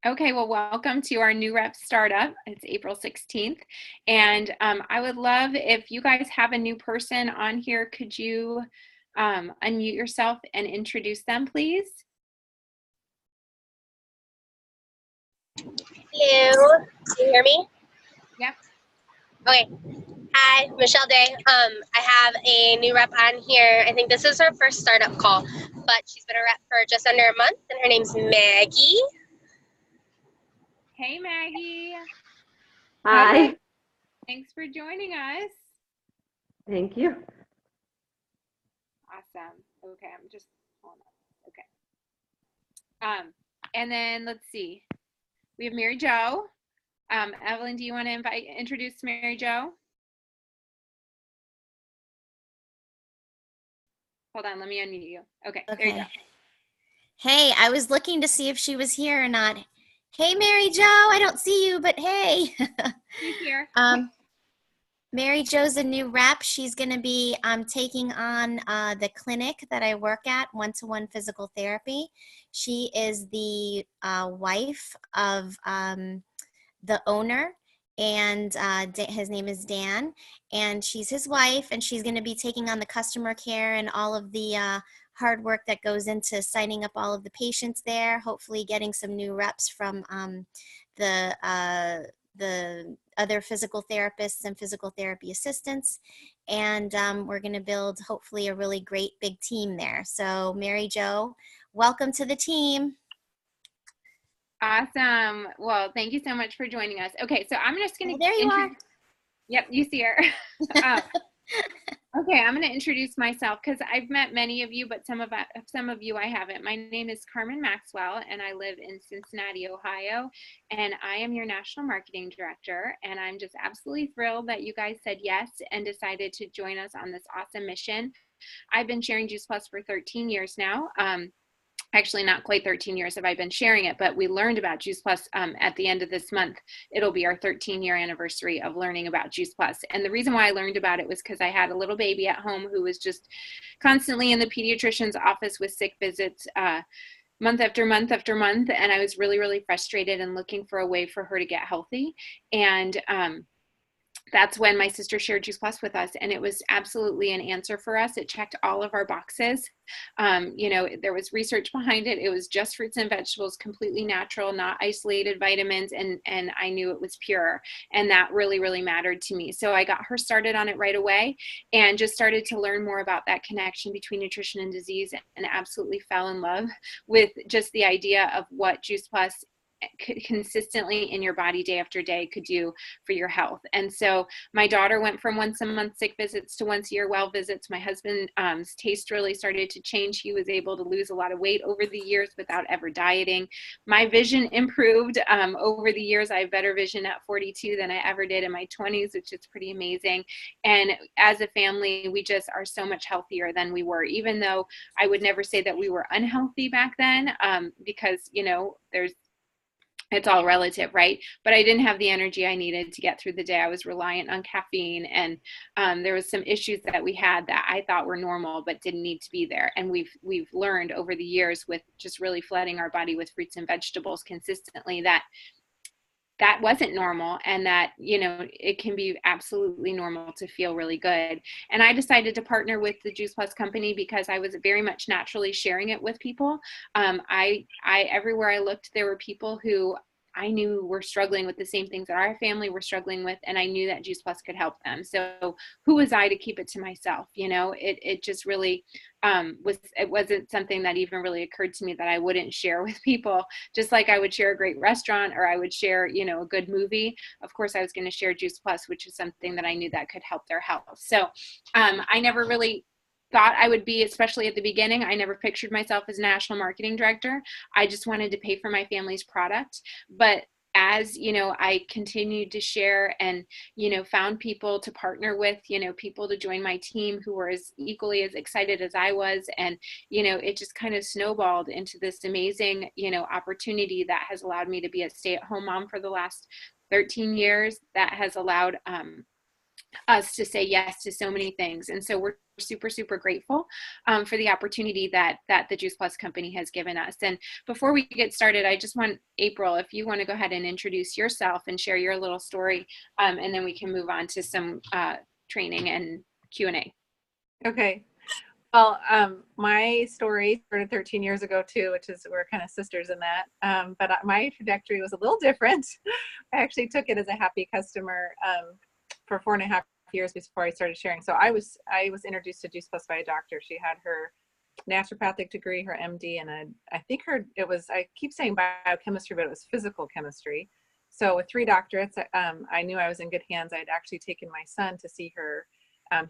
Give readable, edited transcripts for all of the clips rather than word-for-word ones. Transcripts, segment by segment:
Okay, well, welcome to our new rep startup. It's April 16th. And I would love if you guys have a new person on here, could you unmute yourself and introduce them, please? Hello, can you hear me? Yep. Okay. Hi, Michelle Day. I have a new rep on here. I think this is her first startup call, but she's been a rep for just under a month, and her name's Maggie. Hey, Maggie. Hi. Okay. Thanks for joining us. Thank you. Awesome. Okay, I'm just pulling up. Okay. And then let's see. We have Mary Jo. Evelyn, do you want to introduce Mary Jo? Hold on, let me unmute you. Okay, there you go. Hey, I was looking to see if she was here or not. Hey, Mary Jo, I don't see you, but hey. She's here. Mary Jo's a new rep. She's going to be taking on the clinic that I work at, one-to-one physical therapy. She is the wife of the owner, and his name is Dan, and she's his wife, and she's going to be taking on the customer care and all of the hard work that goes into signing up all of the patients there, hopefully getting some new reps from the other physical therapists and physical therapy assistants, and we're going to build hopefully a really great big team there. So Mary Jo, welcome to the team. Awesome. Well, thank you so much for joining us. Okay, so I'm just going to. There you are. Yep, you see her. Okay, I'm going to introduce myself because I've met many of you, but some of you I haven't. My name is Carmen Maxwell, and I live in Cincinnati, Ohio, and I am your National Marketing Director, and I'm just absolutely thrilled that you guys said yes and decided to join us on this awesome mission. I've been sharing Juice Plus for 13 years now. Actually, not quite 13 years have I been sharing it, but we learned about Juice Plus at the end of this month. It'll be our 13-year anniversary of learning about Juice Plus. And the reason why I learned about it was because I had a little baby at home who was just constantly in the pediatrician's office with sick visits month after month after month. And I was really, really frustrated and looking for a way for her to get healthy. And that's when my sister shared Juice Plus with us, and it was absolutely an answer for us. It checked all of our boxes. There was research behind it. It was just fruits and vegetables, completely natural, not isolated vitamins, and I knew it was pure, and that really, really mattered to me. So I got her started on it right away and just started to learn more about that connection between nutrition and disease, and absolutely fell in love with just the idea of what Juice Plus consistently in your body day after day could do for your health. And so my daughter went from once a month sick visits to once a year well visits. My husband's taste really started to change. He was able to lose a lot of weight over the years without ever dieting. My vision improved over the years. I have better vision at 42 than I ever did in my 20s, which is pretty amazing. And as a family, we just are so much healthier than we were, even though I would never say that we were unhealthy back then, because it's all relative, right? But I didn't have the energy I needed to get through the day. I was reliant on caffeine, and there was some issues that we had that I thought were normal but didn't need to be there. And we've learned over the years with just really flooding our body with fruits and vegetables consistently that wasn't normal, and that it can be absolutely normal to feel really good. And I decided to partner with the Juice Plus company because I was very much naturally sharing it with people. I everywhere I looked, there were people who I knew were struggling with the same things that our family were struggling with, and I knew that Juice Plus could help them. So who was I to keep it to myself? It just really it wasn't something that even really occurred to me that I wouldn't share with people, just like I would share a great restaurant, or I would share a good movie. Of course I was going to share Juice Plus, which is something that I knew that could help their health. So I never really thought I would be, especially at the beginning, I never pictured myself as national marketing director. I just wanted to pay for my family's product. But as I continued to share and found people to partner with, people to join my team who were as equally as excited as I was, and it just kind of snowballed into this amazing opportunity that has allowed me to be a stay-at-home mom for the last 13 years, that has allowed us to say yes to so many things. And so we're super, super grateful for the opportunity that the Juice Plus company has given us. And before we get started, I just want April, if you want to go ahead and introduce yourself and share your little story, and then we can move on to some training and Q&A. Okay. Well, my story started 13 years ago too, which is we're kind of sisters in that. But my trajectory was a little different. I actually took it as a happy customer for 4.5 years before I started sharing. So I was introduced to Juice Plus by a doctor. She had her naturopathic degree, her MD, and I keep saying biochemistry, but it was physical chemistry. So with 3 doctorates, I knew I was in good hands. I'd actually taken my son to see her.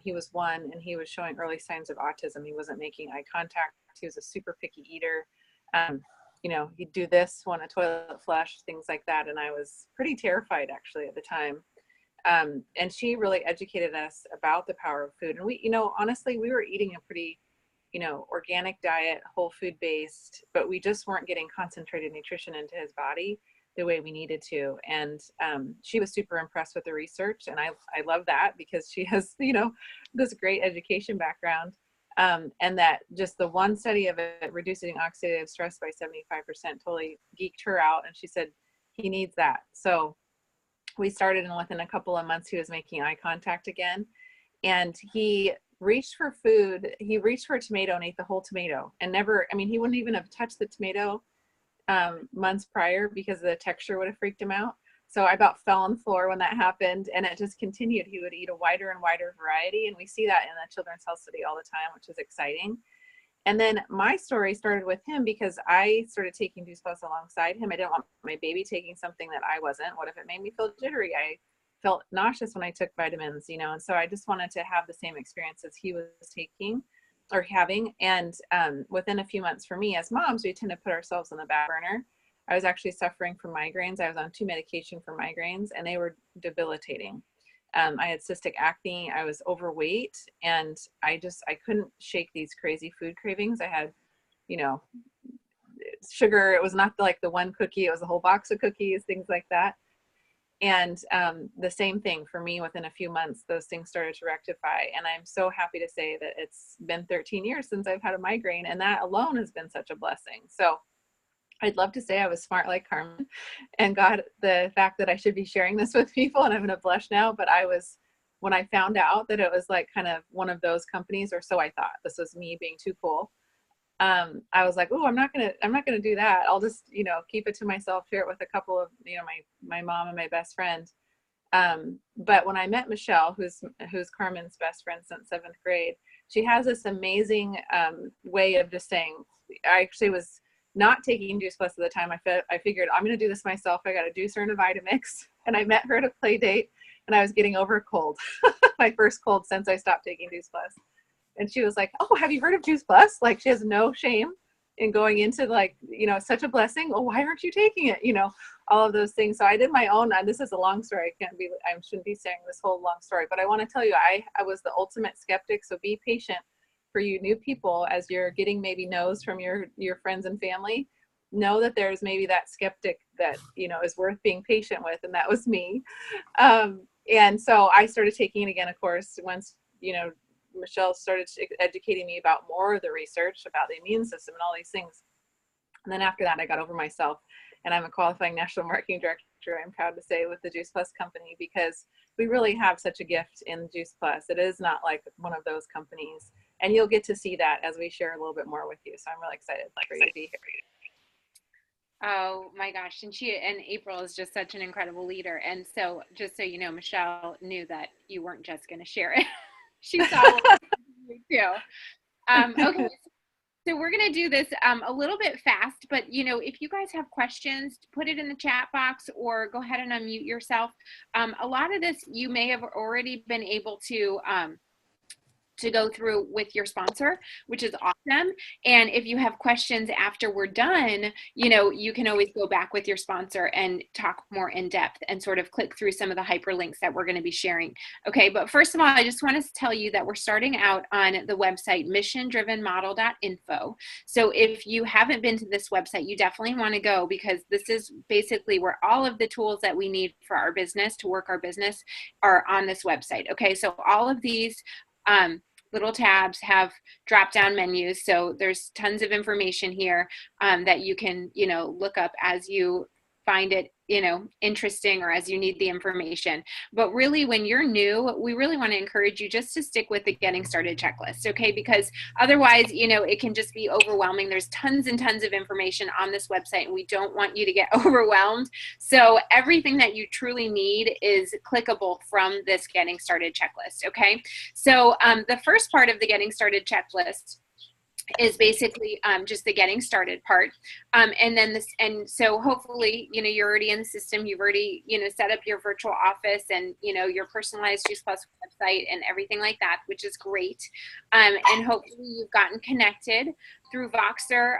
He was 1 and he was showing early signs of autism. He wasn't making eye contact. He was a super picky eater. He'd do this, want a toilet flush, things like that. And I was pretty terrified actually at the time. And she really educated us about the power of food. And we, honestly, we were eating a pretty, organic diet, whole food based, but we just weren't getting concentrated nutrition into his body the way we needed to. And she was super impressed with the research. And I love that because she has, this great education background. And that just the one study of it reducing oxidative stress by 75% totally geeked her out. And she said, he needs that. So we started, and within a couple of months, he was making eye contact again. And he reached for food. He reached for a tomato and ate the whole tomato and he wouldn't even have touched the tomato months prior because the texture would have freaked him out. So I about fell on the floor when that happened, and it just continued. He would eat a wider and wider variety. And we see that in the Children's Health Study all the time, which is exciting. And then my story started with him because I started taking Juice Plus alongside him. I didn't want my baby taking something that I wasn't. What if it made me feel jittery? I felt nauseous when I took vitamins, and so I just wanted to have the same experience as he was taking or having. And within a few months, for me as moms, we tend to put ourselves on the back burner. I was actually suffering from migraines. I was on 2 medications for migraines, and they were debilitating. I had cystic acne, I was overweight, and I couldn't shake these crazy food cravings. I had, sugar. It was not like the one cookie, it was a whole box of cookies, things like that. And the same thing for me, within a few months, those things started to rectify. And I'm so happy to say that it's been 13 years since I've had a migraine, and that alone has been such a blessing. So I'd love to say I was smart like Carmen and got the fact that I should be sharing this with people, and I'm going to blush now, but when I found out that it was like kind of one of those companies, or so I thought, this was me being too cool. I was like, oh, I'm not going to do that. I'll just, keep it to myself, share it with a couple of, my mom and my best friend. But when I met Michelle, who's Carmen's best friend since 7th grade, she has this amazing way of just saying, I actually was not taking Juice Plus at the time. I figured I'm going to do this myself. I got a juicer and a Vitamix. And I met her at a play date, and I was getting over a cold, my first cold since I stopped taking Juice Plus. And she was like, oh, have you heard of Juice Plus? Like, she has no shame in going into such a blessing. Oh, why aren't you taking it? All of those things. So I did my own, and this is a long story. I shouldn't be saying this whole long story, but I want to tell you, I was the ultimate skeptic. So be patient for you new people as you're getting maybe no's from your friends and family. Know that there's maybe that skeptic that, is worth being patient with. And that was me. And so I started taking it again, of course, once, Michelle started educating me about more of the research about the immune system and all these things. And then after that, I got over myself, and I'm a qualifying national marketing director, I'm proud to say, with the Juice Plus company, because we really have such a gift in Juice Plus. It is not like one of those companies. And you'll get to see that as we share a little bit more with you. So I'm really excited for you to be here. Oh my gosh. And April is just such an incredible leader. And so just so you know, Michelle knew that you weren't just going to share it. She saw it too. Okay. So we're going to do this a little bit fast, but if you guys have questions, put it in the chat box or go ahead and unmute yourself. A lot of this you may have already been able to go through with your sponsor, which is awesome. And if you have questions after we're done, you can always go back with your sponsor and talk more in depth and sort of click through some of the hyperlinks that we're going to be sharing. Okay, but first of all, I just want to tell you that we're starting out on the website missiondrivenmodel.info. So if you haven't been to this website, you definitely want to go, because this is basically where all of the tools that we need for our business, to work our business, are on this website. Okay, so all of these little tabs have drop down menus. So there's tons of information here that you can, look up as you find it, interesting, or as you need the information. But really, when you're new, we really want to encourage you just to stick with the getting started checklist, okay? Because otherwise, it can just be overwhelming. There's tons and tons of information on this website, and we don't want you to get overwhelmed. So everything that you truly need is clickable from this getting started checklist, okay? So the first part of the getting started checklist is basically just the getting started part. And so hopefully, you're already in the system, you've already, set up your virtual office and, your personalized Juice Plus website and everything like that, which is great. And hopefully you've gotten connected through Voxer.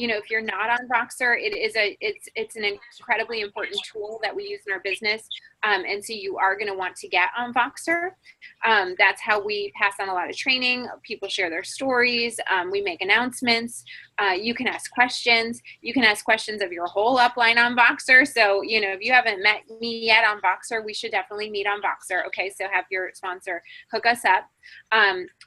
If you're not on Voxer, it's an incredibly important tool that we use in our business. And so you are going to want to get on Voxer. That's how we pass on a lot of training. People share their stories. We make announcements. You can ask questions. You can ask questions of your whole upline on Voxer. So, if you haven't met me yet on Voxer, we should definitely meet on Voxer. Okay, so have your sponsor hook us up.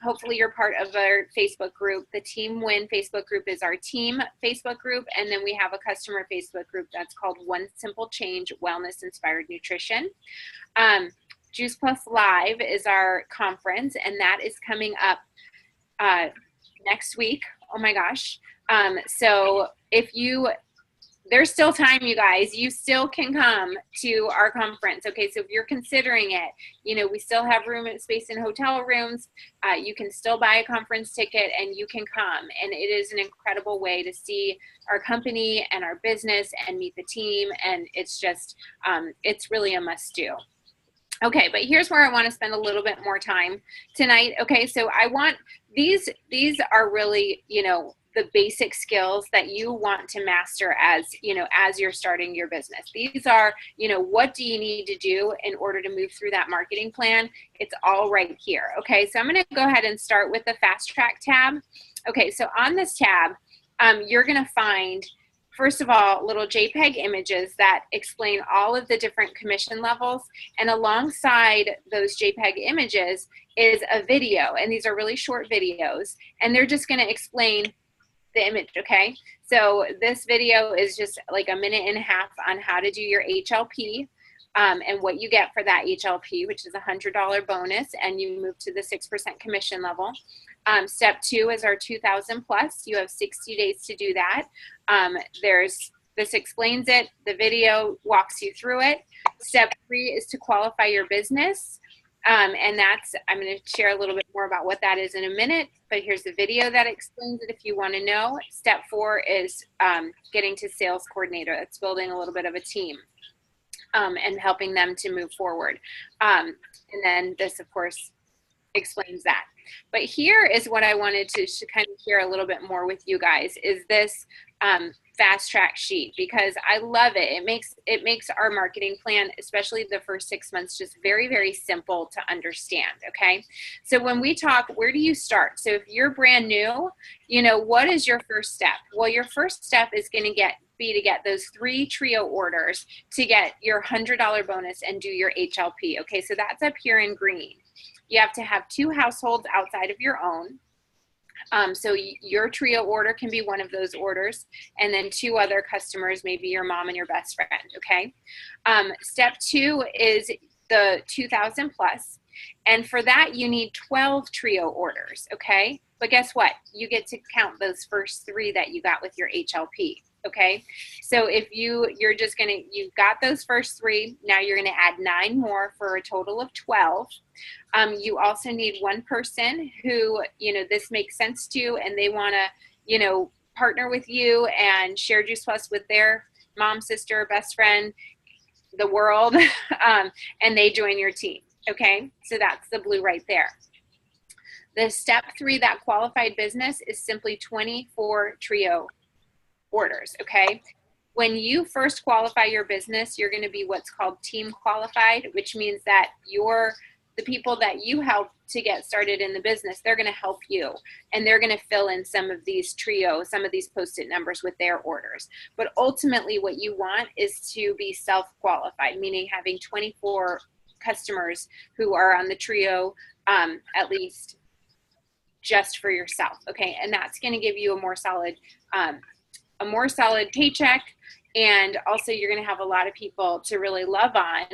Hopefully you're part of our Facebook group. The Team Win Facebook group is our team Facebook group. And then we have a customer Facebook group that's called One Simple Change Wellness Inspired Nutrition. Juice Plus Live is our conference, and that is coming up next week. Oh my gosh. So there's still time, you guys. You still can come to our conference. Okay, so if you're considering it, we still have room and space in hotel rooms. You can still buy a conference ticket and you can come. And it is an incredible way to see our company and our business and meet the team. And it's just, it's really a must do. Okay, but here's where I want to spend a little bit more time tonight. Okay, so I want these are really, the basic skills that you want to master as you're starting your business. These are, what do you need to do in order to move through that marketing plan? It's all right here. Okay, so I'm going to go ahead and start with the Fast Track tab. Okay, so on this tab, you're going to find, first of all, little JPEG images that explain all of the different commission levels. And alongside those JPEG images is a video. And these are really short videos. And they're just going to explain the image, okay? So this video is just like a minute and a half on how to do your HLP and what you get for that HLP, which is a $100 bonus, and you move to the 6% commission level. Step 2 is our 2,000 plus. You have 60 days to do that. This explains it. The video walks you through it. Step 3 is to qualify your business. And I'm going to share a little bit more about what that is in a minute, but here's the video that explains it if you want to know. Step 4 is getting to sales coordinator. That's building a little bit of a team and helping them to move forward. And then this, of course, explains that. But here is what I wanted to kind of share a little bit more with you guys is this fast track sheet, because I love it. It makes our marketing plan, especially the first 6 months, just very, very simple to understand. Okay. So when we talk, where do you start? So if you're brand new, what is your first step? Well, your first step is going to be to get those 3 trio orders to get your $100 bonus and do your HLP. Okay. So that's up here in green. You have to have 2 households outside of your own. So your trio order can be one of those orders, and then 2 other customers, maybe your mom and your best friend, okay? Step 2 is the 2,000 plus, and for that you need 12 trio orders, okay? But guess what? You get to count those first 3 that you got with your HLP, okay? So if you've got those first 3, now you're gonna add 9 more for a total of 12. You also need 1 person who, this makes sense to, and they wanna, partner with you and share Juice Plus with their mom, sister, best friend, the world, and they join your team, okay? So that's the blue right there. The step 3, that qualified business, is simply 24 trio orders, okay? When you first qualify your business, you're going to be what's called team qualified, which means that the people that you help to get started in the business, they're going to help you, and they're going to fill in some of these Post-it numbers with their orders. But ultimately what you want is to be self-qualified, meaning having 24 customers who are on the trio at least just for yourself. Okay. And that's going to give you a more solid paycheck. And also you're going to have a lot of people to really love on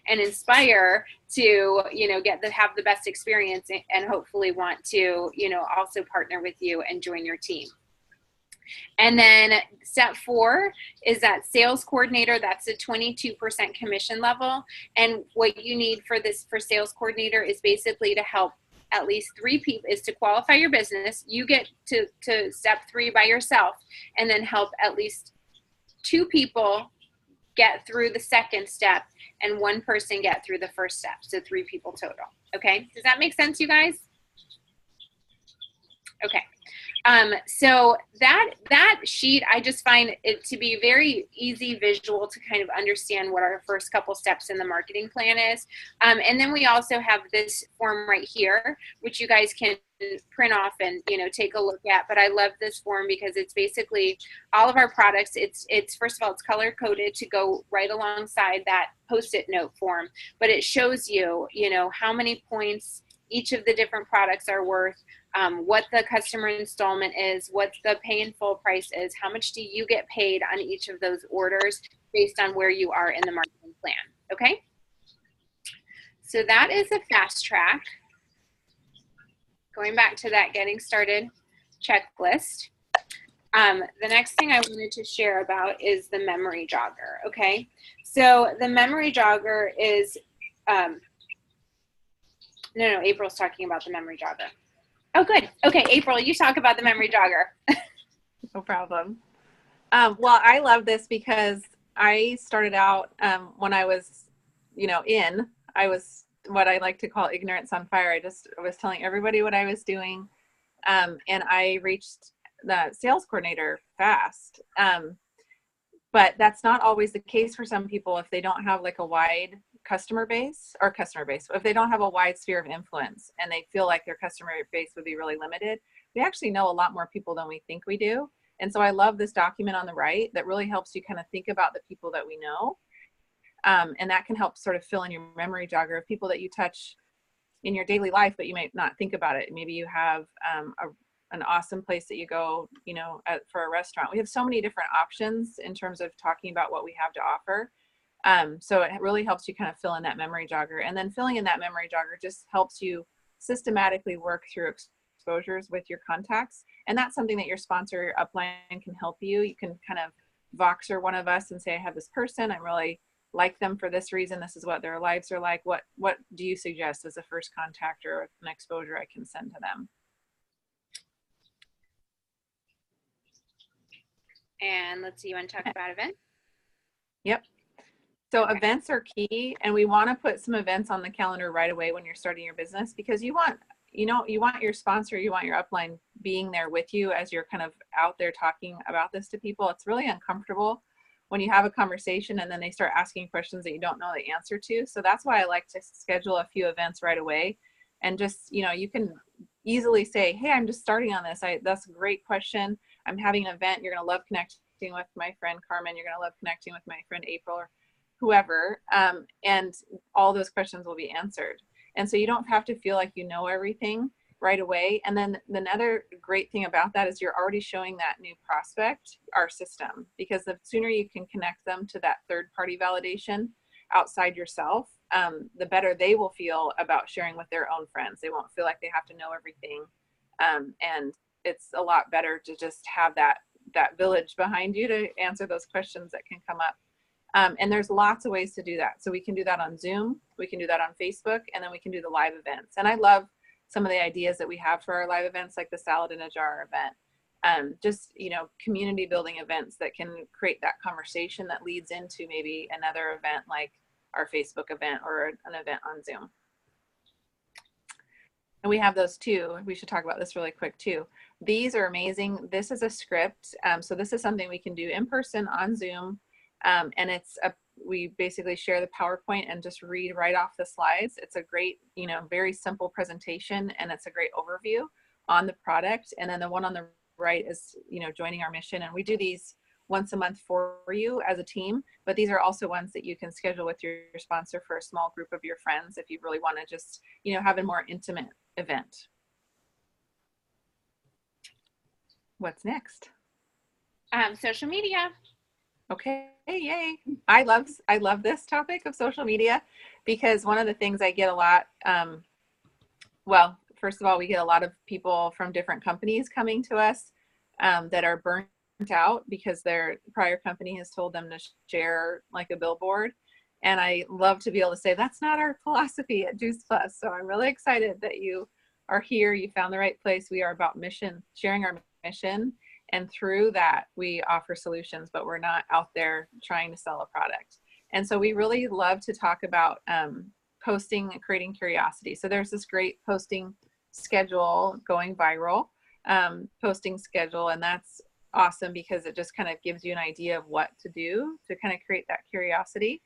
and inspire to, have the best experience and hopefully want to, also partner with you and join your team. And then step 4 is that sales coordinator. That's a 22% commission level. And what you need for sales coordinator is basically to help at least 3 people, is to qualify your business. You get to step 3 by yourself, and then help at least 2 people get through the second step and 1 person get through the first step. So 3 people total. Okay. Does that make sense, you guys? Okay. So that sheet, I just find it to be very easy visual to kind of understand what our first couple steps in the marketing plan is. And then we also have this form right here, which you guys can print off and, take a look at. But I love this form because it's basically all of our products. It's first of all, it's color coded to go right alongside that Post-it note form, but it shows you, how many points each of the different products are worth, what the customer installment is, what the pay in full price is, how much do you get paid on each of those orders based on where you are in the marketing plan. Okay. So that is a fast track. Going back to that getting started checklist. The next thing I wanted to share about is the memory jogger. Okay. So the memory jogger is, no, April's talking about the memory jogger. Oh, good. Okay, April, you talk about the memory jogger. No problem. Well, I love this because I started out when I was, I was what I like to call ignorance on fire. I was telling everybody what I was doing, and I reached the sales coordinator fast. But that's not always the case for some people if they don't have like a wide customer base, if they don't have a wide sphere of influence and they feel like their customer base would be really limited. We actually know a lot more people than we think we do. And so I love this document on the right that really helps you kind of think about the people that we know. And that can help sort of fill in your memory jogger of people that you touch in your daily life, but you might not think about it. Maybe you have an awesome place that you go, for a restaurant. We have so many different options in terms of talking about what we have to offer. So it really helps you kind of fill in that memory jogger, and then filling in that memory jogger just helps you systematically work through exposures with your contacts. And that's something that your sponsor, your upline can help you. You can kind of Voxer one of us and say, I have this person, I really like them for this reason. This is what their lives are like. What do you suggest as a first contact or an exposure I can send to them? And let's see, you want to talk about events? Yep. So events are key, and we want to put some events on the calendar right away when you're starting your business, because you want your sponsor, you want your upline being there with you as you're kind of out there talking about this to people. It's really uncomfortable when you have a conversation and then they start asking questions that you don't know the answer to. So that's why I like to schedule a few events right away, and just, you can easily say, hey, I'm just starting on this. That's a great question. I'm having an event. You're going to love connecting with my friend Carmen. You're going to love connecting with my friend April, or whoever, and all those questions will be answered. And so you don't have to feel like you know everything right away. And then another great thing about that is you're already showing that new prospect our system, because the sooner you can connect them to that third-party validation outside yourself, the better they will feel about sharing with their own friends. They won't feel like they have to know everything. And it's a lot better to just have that village behind you to answer those questions that can come up. And there's lots of ways to do that. So we can do that on Zoom, we can do that on Facebook, and then we can do the live events. And I love some of the ideas that we have for our live events, like the Salad in a Jar event. Just, community building events that can create that conversation that leads into maybe another event like our Facebook event or an event on Zoom. And we have those too. We should talk about this really quick too. These are amazing. This is a script. So this is something we can do in person on Zoom. And we basically share the PowerPoint and just read right off the slides. It's a great, very simple presentation, and it's a great overview on the product. And then the one on the right is, joining our mission. And we do these once a month for you as a team, but these are also ones that you can schedule with your sponsor for a small group of your friends if you really want to just, have a more intimate event. what's next? Social media. Okay, yay. I love this topic of social media, because one of the things I get a lot, well, first of all, we get a lot of people from different companies coming to us that are burnt out because their prior company has told them to share like a billboard. And I love to be able to say, that's not our philosophy at Juice Plus. So I'm really excited that you are here. You found the right place. We are about mission, sharing our mission. And through that, we offer solutions, but we're not out there trying to sell a product. And so we really love to talk about posting and creating curiosity. So there's this great posting schedule going viral, posting schedule, and that's awesome because it just kind of gives you an idea of what to do to kind of create that curiosity.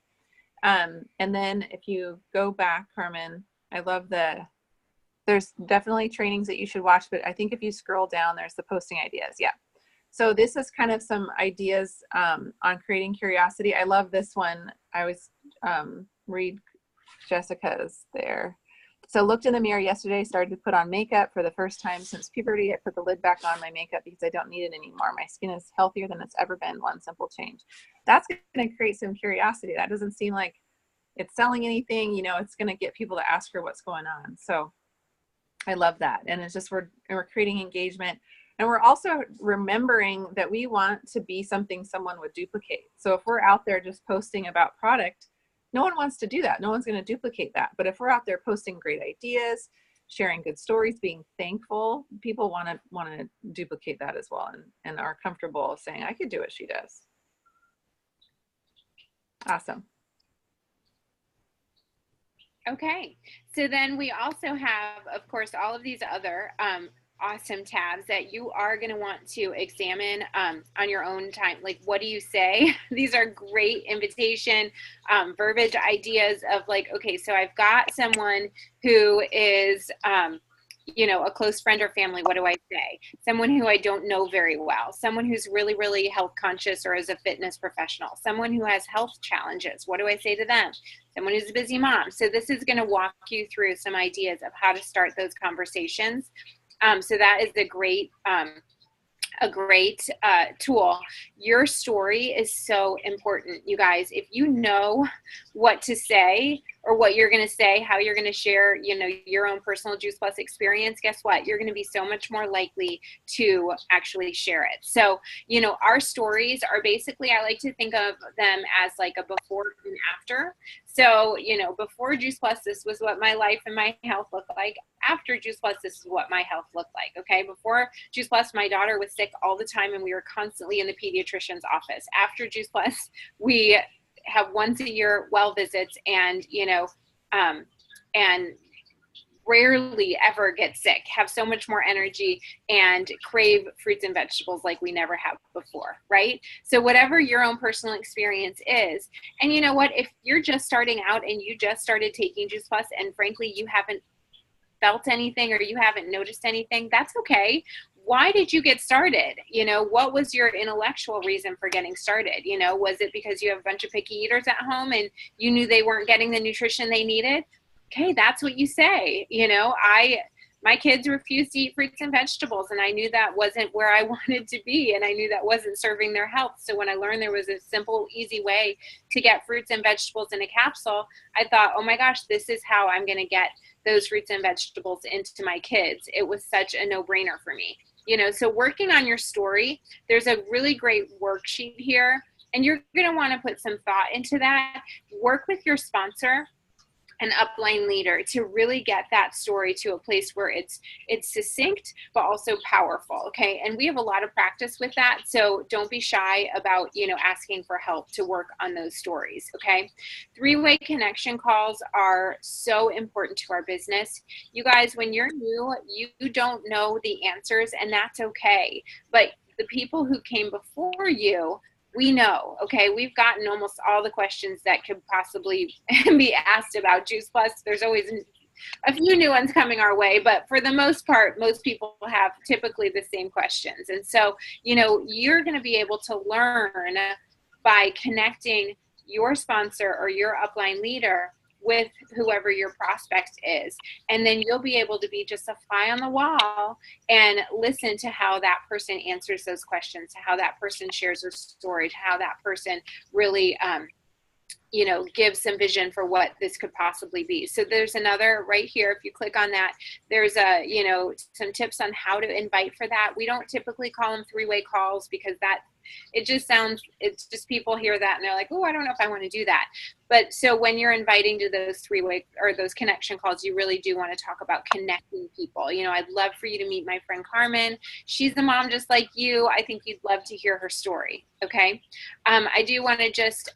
And then if you go back, Carmen, I love there's definitely trainings that you should watch, but I think if you scroll down, there's the posting ideas. Yeah. So this is kind of some ideas on creating curiosity. I love this one. I always read Jessica's there. So looked in the mirror yesterday, started to put on makeup for the first time since puberty. I put the lid back on my makeup because I don't need it anymore. My skin is healthier than it's ever been. One simple change. That's going to create some curiosity. That doesn't seem like it's selling anything. You know, it's going to get people to ask her what's going on. So I love that. And it's just, we're creating engagement. And we're also remembering that we want to be something someone would duplicate. So if we're out there just posting about product, no one wants to do that. No one's going to duplicate that. But if we're out there posting great ideas, sharing good stories, being thankful, people want to duplicate that as well, and are comfortable saying, I could do what she does. Awesome. Okay, so then we also have, of course, all of these other awesome tabs that you are going to want to examine on your own time. Like, what do you say? These are great invitation verbiage ideas of like, okay, so I've got someone who is, you know, a close friend or family. What do I say? Someone who I don't know very well, someone who's really, really health conscious or is a fitness professional, someone who has health challenges. What do I say to them? Someone who's a busy mom. So this is going to walk you through some ideas of how to start those conversations. So that is a great tool. Your story is so important, you guys. If you know what to say or what you're going to say, how you're going to share, you know, your own personal Juice Plus experience, guess what? You're going to be so much more likely to actually share it. So, you know, our stories are basically, I like to think of them as like a before and after. So, you know, before Juice Plus, this was what my life and my health looked like. After Juice Plus, this is what my health looked like. Okay. Before Juice Plus, my daughter was sick all the time and we were constantly in the pediatrician's office. After Juice Plus, we have once a year well visits and, you know, and rarely ever get sick, have so much more energy and crave fruits and vegetables like we never have before, right? So whatever your own personal experience is, and you know what, if you're just starting out and you just started taking Juice Plus and frankly, you haven't felt anything or you haven't noticed anything, that's okay. Why did you get started? You know, what was your intellectual reason for getting started? You know, was it because you have a bunch of picky eaters at home and you knew they weren't getting the nutrition they needed? Okay, that's what you say. You know, my kids refused to eat fruits and vegetables and I knew that wasn't where I wanted to be and I knew that wasn't serving their health. So when I learned there was a simple, easy way to get fruits and vegetables in a capsule, I thought, oh my gosh, this is how I'm going to get those fruits and vegetables into my kids. It was such a no-brainer for me. You know, so working on your story, there's a really great worksheet here and you're going to want to put some thought into that. Work with your sponsor an upline leader to really get that story to a place where it's succinct but also powerful. Okay, and we have a lot of practice with that, so don't be shy about, you know, asking for help to work on those stories. Okay, three-way connection calls are so important to our business. You guys, when you're new, you don't know the answers, and that's okay, but the people who came before you, we know, okay, we've gotten almost all the questions that could possibly be asked about Juice Plus. There's always a few new ones coming our way, but for the most part, most people have typically the same questions. And so, you know, you're going to be able to learn by connecting your sponsor or your upline leader with whoever your prospect is. And then you'll be able to be just a fly on the wall and listen to how that person answers those questions, to how that person shares their story, to how that person really, you know, give some vision for what this could possibly be. So there's another right here. If you click on that, there's a, you know, some tips on how to invite for that. We don't typically call them three-way calls because that, it just sounds, it's just people hear that and they're like, oh, I don't know if I want to do that. But so when you're inviting to those three-way or those connection calls, you really do want to talk about connecting people. You know, I'd love for you to meet my friend Carmen. She's a mom just like you. I think you'd love to hear her story. Okay. I do want to just,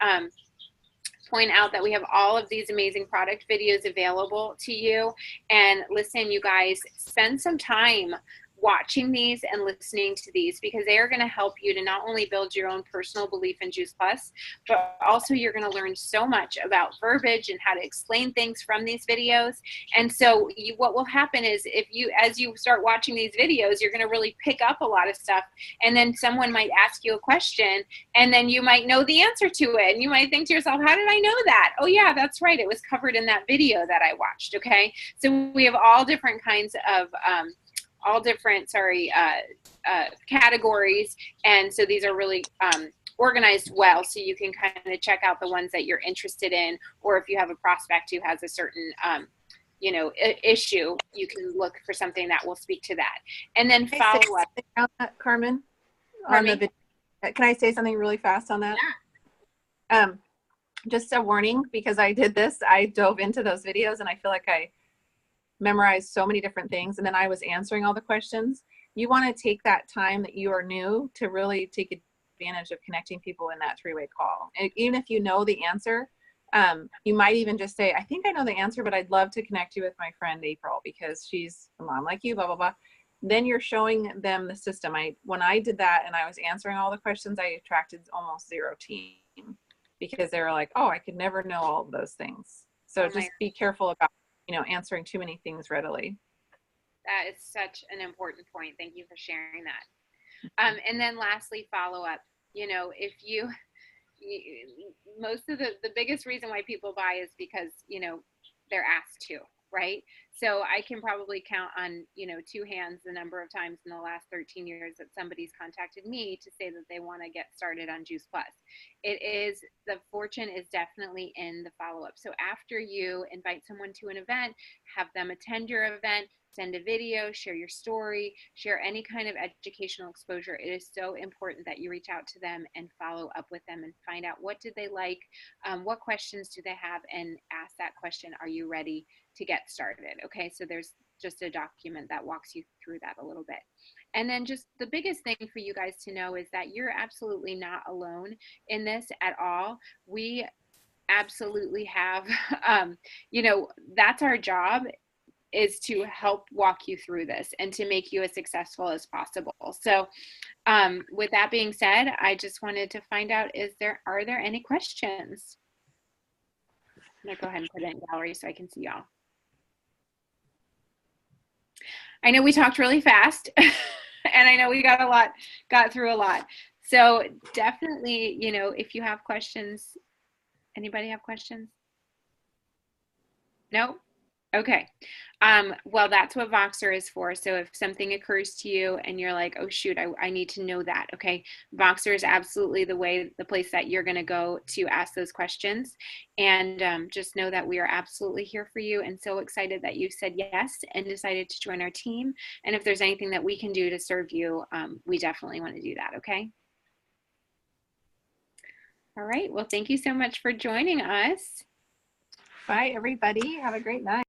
point out that we have all of these amazing product videos available to you. And listen, you guys, spend some time watching these and listening to these because they are going to help you to not only build your own personal belief in Juice Plus, but also you're going to learn so much about verbiage and how to explain things from these videos. And so what will happen is if you, as you start watching these videos, you're going to really pick up a lot of stuff. And then someone might ask you a question and then you might know the answer to it. And you might think to yourself, how did I know that? Oh yeah, that's right. It was covered in that video that I watched. Okay. So we have all different kinds of, categories. And so these are really organized well, so you can kind of check out the ones that you're interested in, or if you have a prospect who has a certain, you know, issue, you can look for something that will speak to that. And then follow up. Carmen, on the video. Can I say something really fast on that? Yeah. Just a warning, because I did this, I dove into those videos and I feel like I memorized so many different things, and then I was answering all the questions. You want to take that time that you are new to really take advantage of connecting people in that three-way call. And even if you know the answer, you might even just say, I think I know the answer, but I'd love to connect you with my friend April because she's a mom like you, blah, blah, blah. Then you're showing them the system. When I did that and I was answering all the questions, I attracted almost 0 team because they were like, oh, I could never know all of those things. So just be careful about, you know, answering too many things readily. That is such an important point. Thank you for sharing that. And then lastly, follow up. You know, if you most of the biggest reason why people buy is because, you know, they're asked to, right? So I can probably count on, you know, 2 hands the number of times in the last 13 years that somebody's contacted me to say that they want to get started on Juice Plus. It is, the fortune is definitely in the follow-up. So after you invite someone to an event, have them attend your event, send a video, share your story, share any kind of educational exposure. It is so important that you reach out to them and follow up with them and find out what did they like, what questions do they have, and ask that question, are you ready to get started? Okay, so there's just a document that walks you through that a little bit. And then just the biggest thing for you guys to know is that you're absolutely not alone in this at all. We absolutely have, you know, that's our job, is to help walk you through this and to make you as successful as possible. So with that being said, I just wanted to find out, are there any questions? I'm gonna go ahead and put it in gallery so I can see y'all. I know we talked really fast and I know we got through a lot. So definitely, you know, if you have questions, anybody have questions? No? Okay. Well, that's what Voxer is for. So if something occurs to you and you're like, oh shoot, I need to know that. Okay. Voxer is absolutely the place that you're going to go to ask those questions. And just know that we are absolutely here for you, and so excited that you said yes and decided to join our team. And if there's anything that we can do to serve you, we definitely want to do that. Okay. All right. Well, thank you so much for joining us. Bye, everybody. Have a great night.